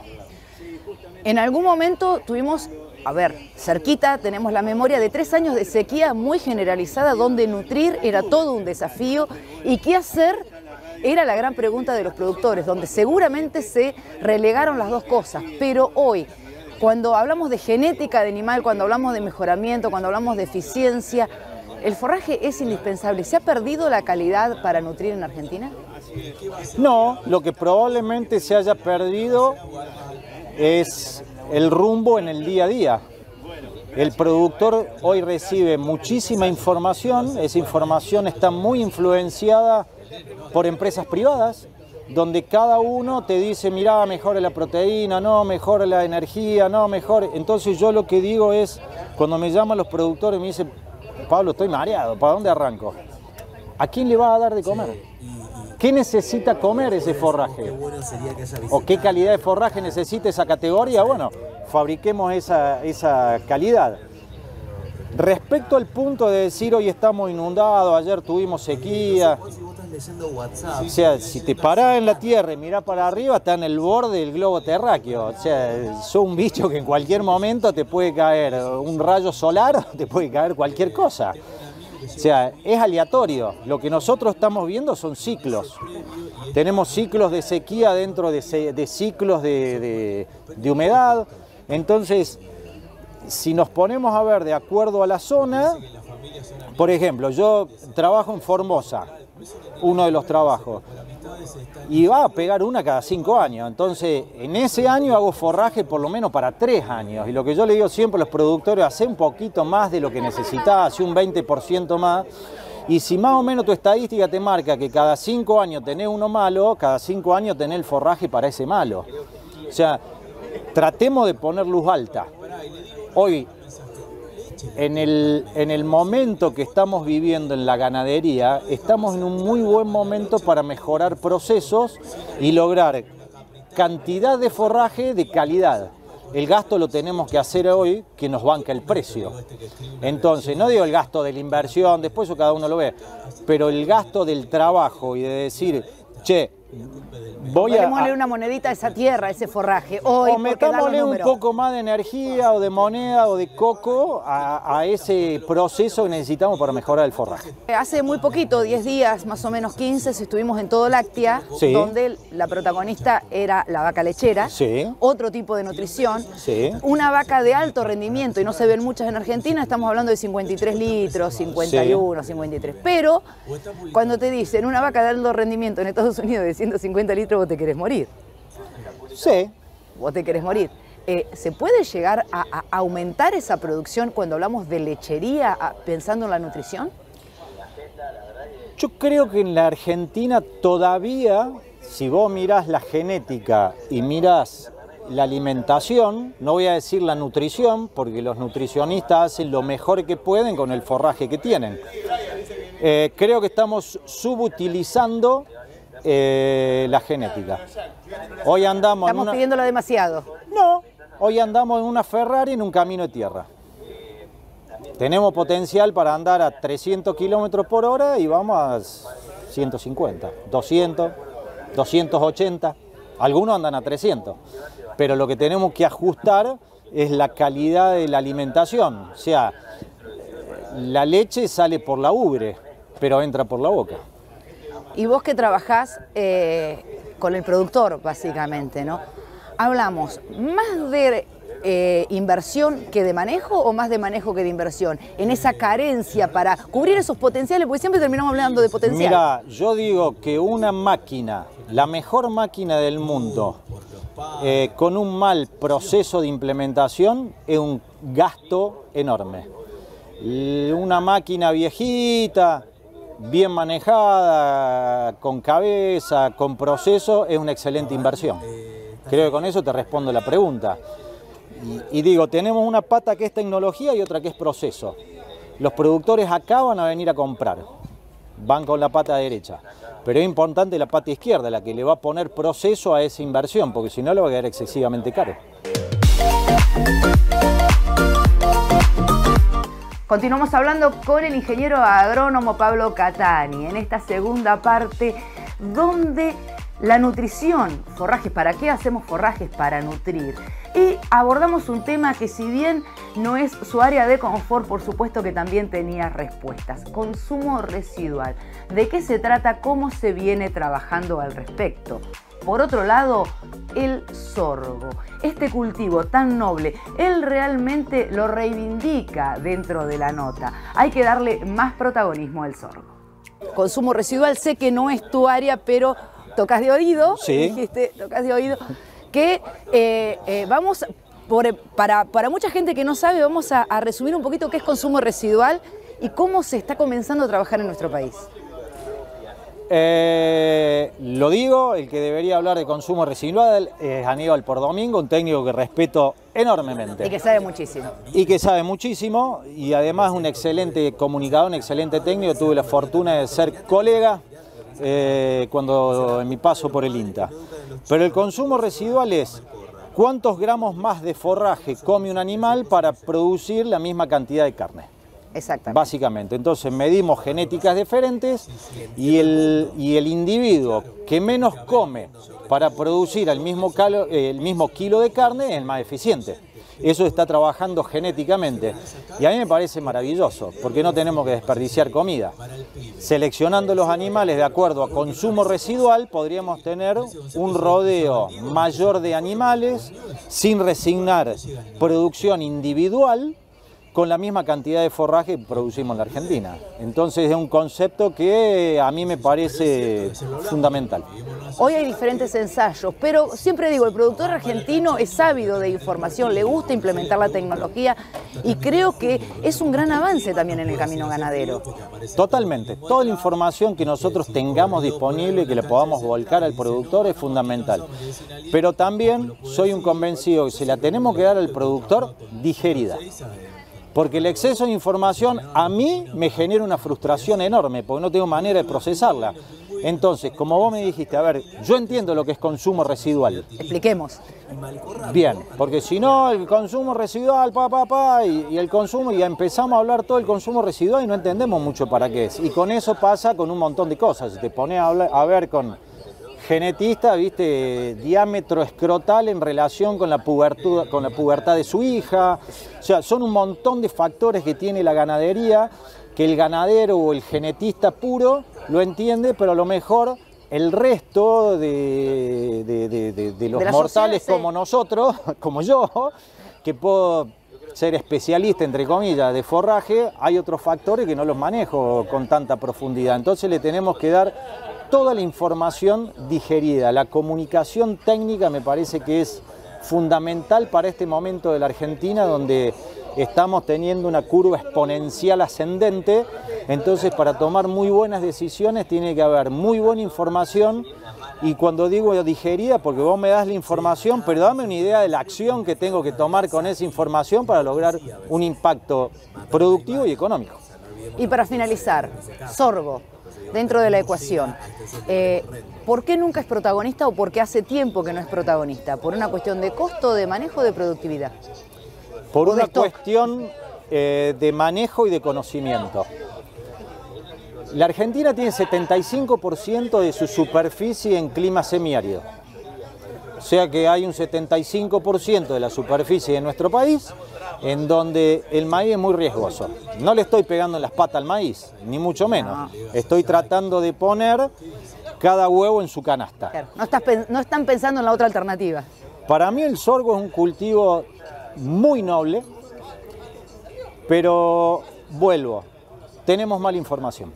En algún momento tuvimos, cerquita tenemos la memoria de 3 años de sequía muy generalizada, donde nutrir era todo un desafío y qué hacer era la gran pregunta de los productores, donde seguramente se relegaron las dos cosas. Pero hoy, cuando hablamos de genética de animal, cuando hablamos de mejoramiento, cuando hablamos de eficiencia, ¿el forraje es indispensable? ¿Se ha perdido la calidad para nutrir en Argentina? No, lo que probablemente se haya perdido es el rumbo en el día a día. El productor hoy recibe muchísima información, esa información está muy influenciada por empresas privadas, donde cada uno te dice, mirá, mejora la proteína, no, mejora la energía, no, mejor. Entonces yo lo que digo es, cuando me llaman los productores me dicen, Pablo, estoy mareado, ¿para dónde arranco? ¿A quién le va a dar de comer? ¿Qué necesita comer ese forraje? ¿O qué calidad de forraje necesita esa categoría? Bueno, fabriquemos esa calidad. Respecto al punto de decir hoy estamos inundados, ayer tuvimos sequía, o sea, si te parás en la tierra y mirás para arriba, está en el borde del globo terráqueo. O sea, sos un bicho que en cualquier momento te puede caer un rayo solar, te puede caer cualquier cosa. O sea, es aleatorio. Lo que nosotros estamos viendo son ciclos. Tenemos ciclos de sequía dentro de ciclos de humedad. Entonces, si nos ponemos a ver de acuerdo a la zona, por ejemplo, yo trabajo en Formosa, uno de los trabajos, y va a pegar una cada 5 años. Entonces, en ese año hago forraje por lo menos para 3 años. Y lo que yo le digo siempre a los productores, hace un poquito más de lo que necesitás, hace un 20% más. Y si más o menos tu estadística te marca que cada 5 años tenés uno malo, cada 5 años tenés el forraje para ese malo. O sea, tratemos de poner luz alta. Hoy, en el momento que estamos viviendo en la ganadería, estamos en un muy buen momento para mejorar procesos y lograr cantidad de forraje de calidad. El gasto lo tenemos que hacer hoy, que nos banca el precio. Entonces, no digo el gasto de la inversión, después eso cada uno lo ve, pero el gasto del trabajo y de decir, che, Metámosle una monedita a esa tierra, a ese forraje. Hoy, o metámosle un poco más de energía o de moneda o de coco a ese proceso que necesitamos para mejorar el forraje. Hace muy poquito, 10 días, más o menos 15, estuvimos en Todo Láctea, sí, donde la protagonista era la vaca lechera, sí, otro tipo de nutrición, sí, una vaca de alto rendimiento, y no se ven muchas en Argentina, estamos hablando de 53 litros, 51, sí, 53. Pero cuando te dicen una vaca de alto rendimiento en Estados Unidos de 150 litros, vos te querés morir. Sí. Vos te querés morir. ¿Se puede llegar a aumentar esa producción cuando hablamos de lechería pensando en la nutrición? Yo creo que en la Argentina todavía, si vos mirás la genética y mirás la alimentación, no voy a decir la nutrición, porque los nutricionistas hacen lo mejor que pueden con el forraje que tienen. Creo que estamos subutilizando la genética. Hoy andamos ¿Estamos pidiéndola demasiado? No, hoy andamos en una Ferrari en un camino de tierra. tenemos potencial para andar a 300 kilómetros por hora y vamos a 150, 200, 280. Algunos andan a 300. Pero lo que tenemos que ajustar es la calidad de la alimentación. O sea, la leche sale por la ubre, pero entra por la boca. Y vos que trabajás con el productor, básicamente, ¿no? Hablamos más de inversión que de manejo o más de manejo que de inversión, en esa carencia para cubrir esos potenciales, porque siempre terminamos hablando de potencial. Mira, yo digo que una máquina, la mejor máquina del mundo, con un mal proceso de implementación, es un gasto enorme. Una máquina viejita, bien manejada, con cabeza, con proceso, es una excelente inversión. Creo que con eso te respondo la pregunta. Y digo, tenemos una pata que es tecnología y otra que es proceso. Los productores acá van a venir a comprar, van con la pata derecha, pero es importante la pata izquierda, la que le va a poner proceso a esa inversión, porque si no le va a quedar excesivamente caro. Continuamos hablando con el ingeniero agrónomo Pablo Catani en esta segunda parte donde la nutrición, forrajes, ¿para qué hacemos forrajes? Para nutrir. Y abordamos un tema que si bien no es su área de confort, por supuesto que también tenía respuestas. Consumo residual. ¿De qué se trata? ¿Cómo se viene trabajando al respecto? Por otro lado, el sorgo. Este cultivo tan noble, él realmente lo reivindica dentro de la nota. Hay que darle más protagonismo al sorgo. Consumo residual, sé que no es tu área, pero tocas de oído, sí. Dijiste, tocas de oído, que vamos, para mucha gente que no sabe, vamos a resumir un poquito qué es consumo residual y cómo se está comenzando a trabajar en nuestro país. Lo digo, el que debería hablar de consumo residual es Aníbal Pordomingo, un técnico que respeto enormemente. Y que sabe muchísimo. Y que sabe muchísimo, y además un excelente comunicador, un excelente técnico. Tuve la fortuna de ser colega cuando en mi paso por el INTA. Pero el consumo residual es cuántos gramos más de forraje come un animal para producir la misma cantidad de carne. Exactamente. Básicamente, entonces medimos genéticas diferentes y el individuo que menos come para producir el mismo kilo de carne es el más eficiente. Eso está trabajando genéticamente y a mí me parece maravilloso porque no tenemos que desperdiciar comida. Seleccionando los animales de acuerdo a consumo residual podríamos tener un rodeo mayor de animales sin resignar producción individual con la misma cantidad de forraje que producimos en la Argentina. Entonces es un concepto que a mí me parece fundamental. Hoy hay diferentes ensayos, pero siempre digo, el productor argentino es ávido de información, le gusta implementar la tecnología y creo que es un gran avance también en el camino ganadero. Totalmente. Toda la información que nosotros tengamos disponible y que le podamos volcar al productor es fundamental. Pero también soy un convencido que se la tenemos que dar al productor digerida. Porque el exceso de información a mí me genera una frustración enorme, porque no tengo manera de procesarla. Entonces, como vos me dijiste, a ver, yo entiendo lo que es consumo residual. Expliquemos. Bien, porque si no, el consumo residual, y el consumo, y empezamos a hablar todo el consumo residual y no entendemos mucho para qué es. Y con eso pasa con un montón de cosas. Te pones a ver con genetista, viste, diámetro escrotal en relación con la pubertad de su hija. O sea, son un montón de factores que tiene la ganadería que el ganadero o el genetista puro lo entiende, pero a lo mejor el resto de los mortales como nosotros, como yo, que puedo ser especialista, entre comillas, de forraje, hay otros factores que no los manejo con tanta profundidad. Entonces le tenemos que dar toda la información digerida. La comunicación técnica me parece que es fundamental para este momento de la Argentina, donde estamos teniendo una curva exponencial ascendente. Entonces, para tomar muy buenas decisiones tiene que haber muy buena información. Y cuando digo digerida, porque vos me das la información, pero dame una idea de la acción que tengo que tomar con esa información para lograr un impacto productivo y económico. Y para finalizar, sorgo, dentro de la ecuación, ¿por qué nunca es protagonista o por qué hace tiempo que no es protagonista? ¿Por una cuestión de costo, de manejo o de productividad? Por una cuestión de manejo y de conocimiento. La Argentina tiene 75% de su superficie en clima semiárido. O sea que hay un 75% de la superficie de nuestro país en donde el maíz es muy riesgoso. No le estoy pegando en las patas al maíz, ni mucho menos. Estoy tratando de poner cada huevo en su canasta. Claro. No están pensando en la otra alternativa. Para mí el sorgo es un cultivo muy noble, pero vuelvo, tenemos mala información,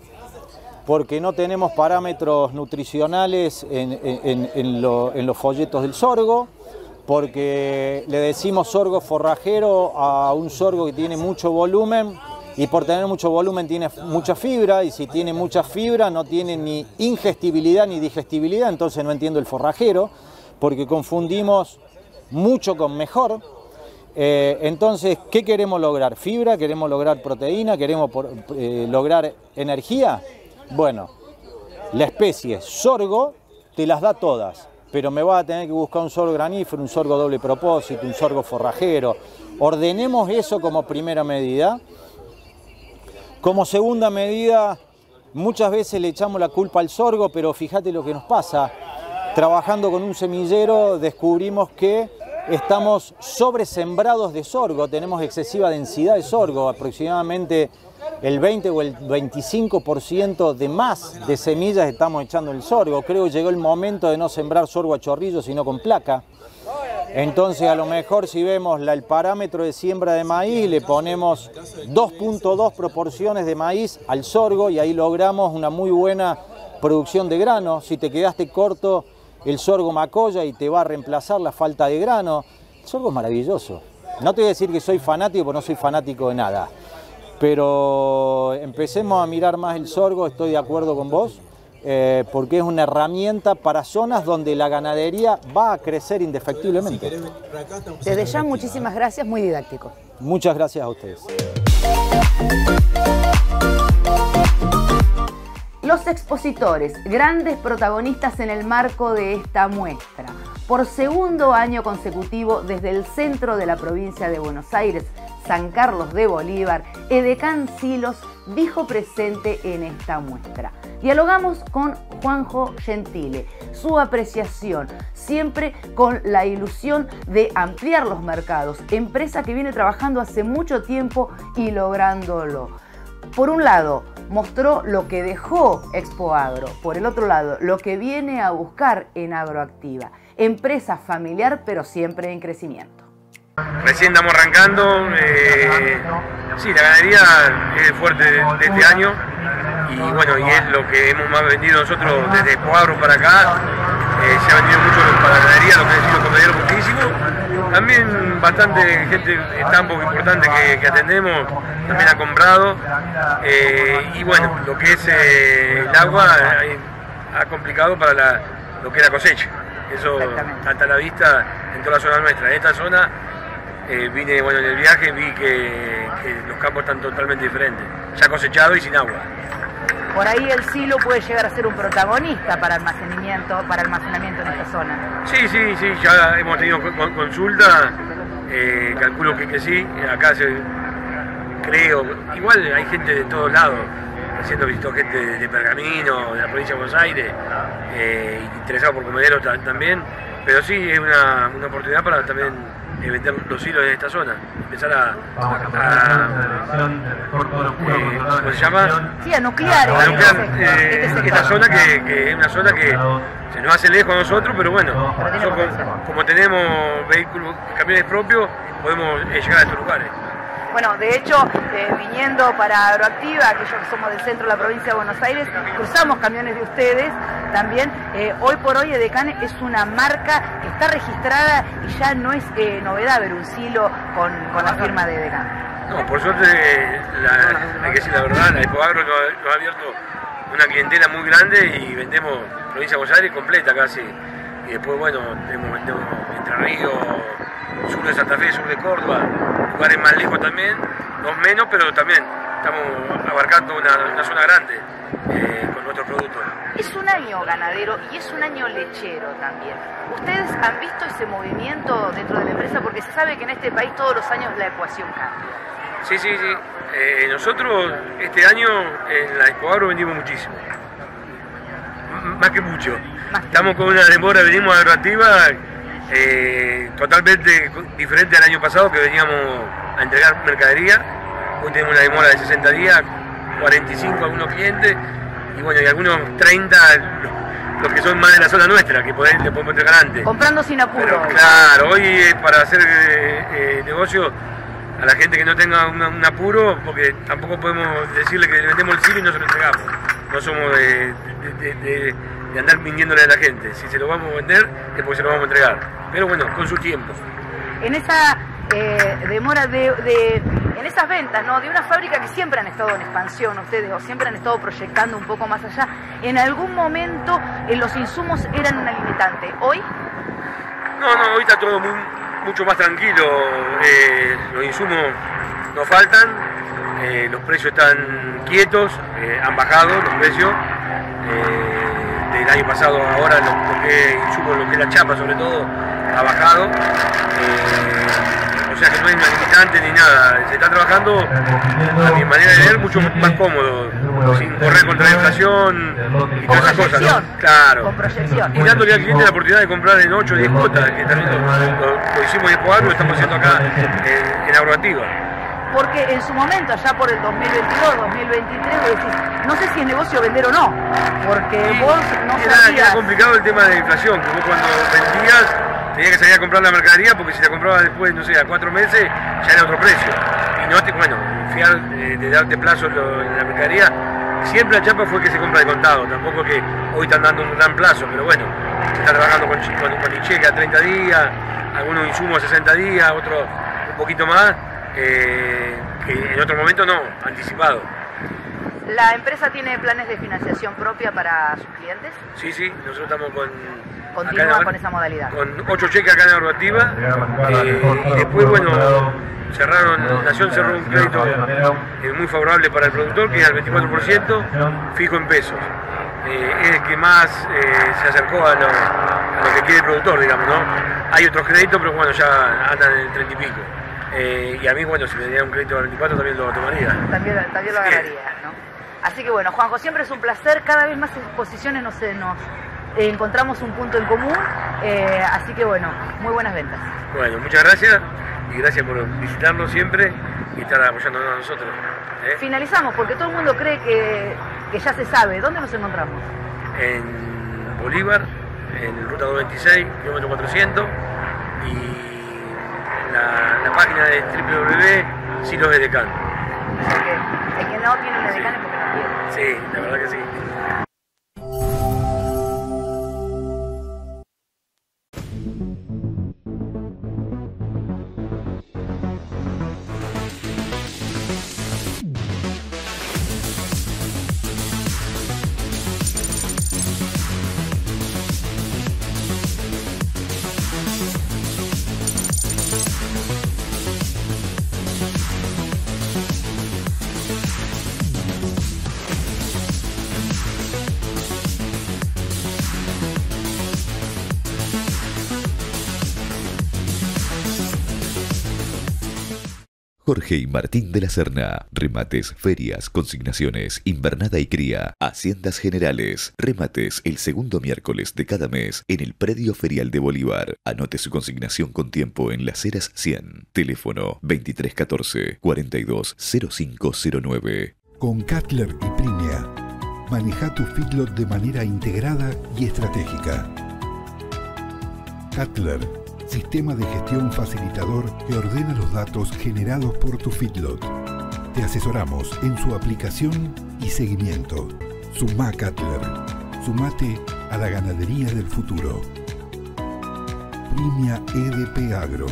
porque no tenemos parámetros nutricionales en los folletos del sorgo, porque le decimos sorgo forrajero a un sorgo que tiene mucho volumen, y por tener mucho volumen tiene mucha fibra, y si tiene mucha fibra no tiene ni ingestibilidad ni digestibilidad, entonces no entiendo el forrajero, porque confundimos mucho con mejor. Entonces, ¿qué queremos lograr? ¿Fibra? ¿Queremos lograr proteína? ¿Queremos lograr energía? Bueno, la especie sorgo te las da todas, pero me vas a tener que buscar un sorgo granífero, un sorgo doble propósito, un sorgo forrajero. Ordenemos eso como primera medida. Como segunda medida, muchas veces le echamos la culpa al sorgo, pero fíjate lo que nos pasa. Trabajando con un semillero descubrimos que estamos sobresembrados de sorgo, tenemos excesiva densidad de sorgo, aproximadamente el 20 o el 25% de más de semillas estamos echando el sorgo. Creo que llegó el momento de no sembrar sorgo a chorrillo, sino con placa. Entonces, a lo mejor si vemos el parámetro de siembra de maíz, le ponemos 2.2 proporciones de maíz al sorgo y ahí logramos una muy buena producción de grano. Si te quedaste corto, el sorgo macolla y te va a reemplazar la falta de grano. El sorgo es maravilloso. No te voy a decir que soy fanático, porque no soy fanático de nada. Pero empecemos a mirar más el sorgo, estoy de acuerdo con vos, porque es una herramienta para zonas donde la ganadería va a crecer indefectiblemente. Desde ya, muchísimas gracias, muy didáctico. Muchas gracias a ustedes. Los expositores, grandes protagonistas en el marco de esta muestra. Por segundo año consecutivo, desde el centro de la provincia de Buenos Aires, San Carlos de Bolívar, Edecán Silos dijo presente en esta muestra. Dialogamos con Juanjo Gentile, su apreciación, siempre con la ilusión de ampliar los mercados, empresa que viene trabajando hace mucho tiempo y lográndolo. Por un lado, mostró lo que dejó Expo Agro, por el otro lado, lo que viene a buscar en Agroactiva, empresa familiar pero siempre en crecimiento. Recién estamos arrancando, sí, la ganadería es fuerte de este año y bueno, y es lo que hemos más vendido nosotros desde Expo Agro para acá. Se ha vendido mucho para la ganadería, lo que decimos comedero muchísimo. También bastante gente de campo importante que atendemos también ha comprado. Y bueno, lo que es el agua ha complicado para lo que es la cosecha. Eso está a la vista en toda la zona nuestra. En esta zona vine, bueno, en el viaje vi que los campos están totalmente diferentes, ya cosechados y sin agua. Por ahí el silo puede llegar a ser un protagonista para almacenamiento en esta zona. Sí, ya hemos tenido consulta, calculo que sí, acá creo, igual hay gente de todos lados, haciendo visto gente de Pergamino, de la provincia de Buenos Aires, interesado por comederos también, pero sí es una oportunidad para también vender los hilos en esta zona, empezar ¿cómo se llama? Sí, a nuclear. Esta zona que es una zona que se nos hace lejos a nosotros, pero bueno, como tenemos vehículos, camiones propios, podemos llegar a estos lugares. Bueno, de hecho, viniendo para Agroactiva, aquellos que somos del centro de la provincia de Buenos Aires, cruzamos camiones de ustedes también. Hoy por hoy Edecán es una marca que está registrada y ya no es novedad ver un silo con la firma de Edecán. No, por suerte, hay que decir la verdad, la Expo Agro nos ha abierto una clientela muy grande y vendemos provincia de Buenos Aires completa casi. Y después, bueno, vendemos Entre Ríos, sur de Santa Fe, sur de Córdoba, lugares más lejos también, no menos, pero también estamos abarcando una zona grande con nuestros productos. Es un año ganadero y es un año lechero también. ¿Ustedes han visto ese movimiento dentro de la empresa? Porque se sabe que en este país todos los años la ecuación cambia. Sí. Nosotros este año en la Expo Agro vendimos muchísimo. Más que mucho. Estamos con una demora, venimos a Agroactiva totalmente diferente al año pasado, que veníamos a entregar mercadería. Hoy tenemos una demora de 60 días, 45 algunos clientes, y bueno, y algunos 30 los que son más de la zona nuestra, que le podemos entregar antes. Comprando sin apuro. Pero, claro, hoy es para hacer negocio a la gente que no tenga un apuro, porque tampoco podemos decirle que le vendemos el silo y no se lo entregamos. No somos de andar mintiéndole a la gente. Si se lo vamos a vender es porque se lo vamos a entregar. Pero bueno, con su tiempo. En esa demora en esas ventas, ¿no? De una fábrica que siempre han estado en expansión ustedes, o siempre han estado proyectando un poco más allá, en algún momento los insumos eran una limitante. ¿Hoy? No, hoy está todo mucho más tranquilo. Los insumos no faltan, los precios están quietos, han bajado los precios. Del año pasado ahora lo que es insumo, lo que es la chapa sobre todo, ha bajado. O sea que no hay una limitante ni nada. Se está trabajando, a mi manera de ver, mucho más cómodo, sin correr contra la inflación y todas esas cosas, ¿no? Claro. Con proyección. Y dándole al cliente la oportunidad de comprar en 8 o 10 cuotas, que también lo hicimos en Expo Agro, lo estamos haciendo acá en Agroactiva. Porque en su momento, allá por el 2022, 2023, vos decís, no sé si es negocio vender o no, porque vos no sabías. Era complicado el tema de la inflación, que vos cuando vendías tenías que salir a comprar la mercadería, porque si la comprabas después, no sé, a 4 meses, ya era otro precio. Y no fiar de darte plazo en la mercadería, siempre la chapa fue que se compra de contado, tampoco que hoy están dando un gran plazo, pero bueno, se está trabajando con el cheque a 30 días, algunos insumos a 60 días, otros un poquito más. Que en otro momento no, anticipado. ¿La empresa tiene planes de financiación propia para sus clientes? Sí, nosotros estamos Continúa con esa modalidad. Con 8 cheques acá en Agroactiva, y después, Nación cerró un crédito muy favorable para el productor, que es al 24%, fijo en pesos. Es el que más se acercó a lo que quiere el productor, digamos, ¿no? Hay otros créditos, pero bueno, ya andan en el 30 y pico. Y a mí, si me dieran un crédito al 24 también lo tomaría. También lo agarraría, ¿no? Así que bueno, Juanjo, siempre es un placer. Cada vez más exposiciones nos encontramos un punto en común. Así que bueno, muy buenas ventas. Bueno, muchas gracias y gracias por visitarnos siempre y estar apoyándonos a nosotros. Finalizamos, porque todo el mundo cree que ya se sabe. ¿Dónde nos encontramos? En Bolívar, en Ruta 226, kilómetro 400, y la página de www.silos Edecán. O sea que el que no tiene el Edecán es porque no quiere. Sí, la verdad que sí. Jorge y Martín de la Serna. Remates, ferias, consignaciones, invernada y cría, haciendas generales. Remates el segundo miércoles de cada mes en el predio ferial de Bolívar. Anote su consignación con tiempo en Las Heras 100. Teléfono 2314 420509. Con Cutler y Primia, maneja tu feedlot de manera integrada y estratégica. Cutler, sistema de gestión facilitador que ordena los datos generados por tu feedlot. Te asesoramos en su aplicación y seguimiento. Sumá Cutler. Sumate a la ganadería del futuro. Primia EDP Agro.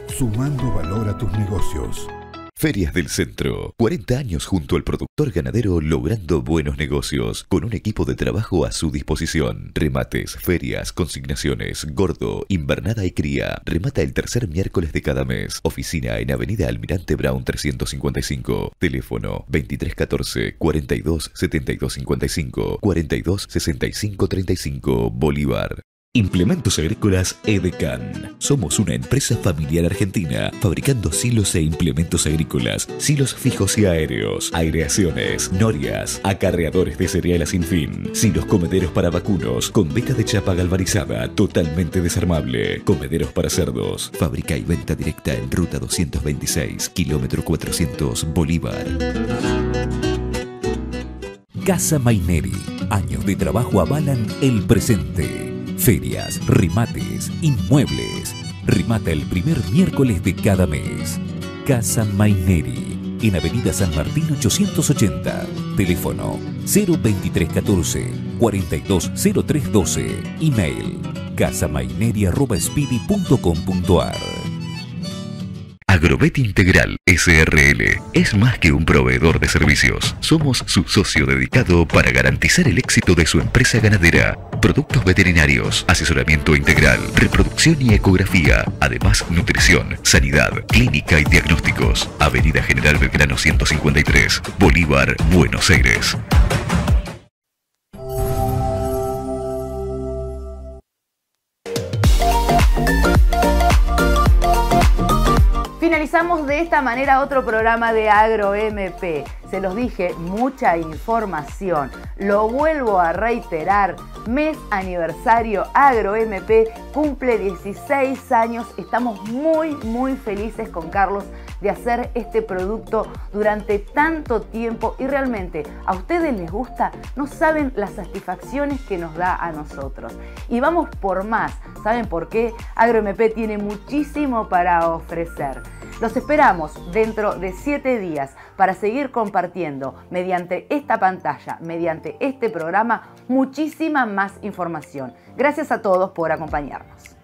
Sumando valor a tus negocios. Ferias del Centro. 40 años junto al productor ganadero logrando buenos negocios, con un equipo de trabajo a su disposición. Remates, ferias, consignaciones, gordo, invernada y cría. Remata el tercer miércoles de cada mes. Oficina en Avenida Almirante Brown 355. Teléfono 2314 42 72 55 42 65 35 Bolívar. Implementos Agrícolas Edecan. Somos una empresa familiar argentina fabricando silos e implementos agrícolas, silos fijos y aéreos, aireaciones, norias, acarreadores de cereal a sin fin, silos comederos para vacunos con veta de chapa galvanizada totalmente desarmable, comederos para cerdos. Fábrica y venta directa en Ruta 226, kilómetro 400, Bolívar. Casa Maineri. Años de trabajo avalan el presente. Ferias, remates, inmuebles. Remata el primer miércoles de cada mes. Casa Maineri, en Avenida San Martín 880. Teléfono 02314 420312. Email casamaineri@speedy.com.ar. Agrovet Integral SRL es más que un proveedor de servicios. Somos su socio dedicado para garantizar el éxito de su empresa ganadera. Productos veterinarios, asesoramiento integral, reproducción y ecografía. Además, nutrición, sanidad, clínica y diagnósticos. Avenida General Belgrano 153, Bolívar, Buenos Aires. Finalizamos de esta manera otro programa de AgroMP. Se los dije, mucha información. Lo vuelvo a reiterar. Mes aniversario AgroMP cumple 16 años. Estamos muy felices con Carlos de hacer este producto durante tanto tiempo y realmente a ustedes les gusta, no saben las satisfacciones que nos da a nosotros. Y vamos por más. ¿Saben por qué? AgroMP tiene muchísimo para ofrecer. Los esperamos dentro de 7 días para seguir compartiendo mediante esta pantalla, mediante este programa, muchísima más información. Gracias a todos por acompañarnos.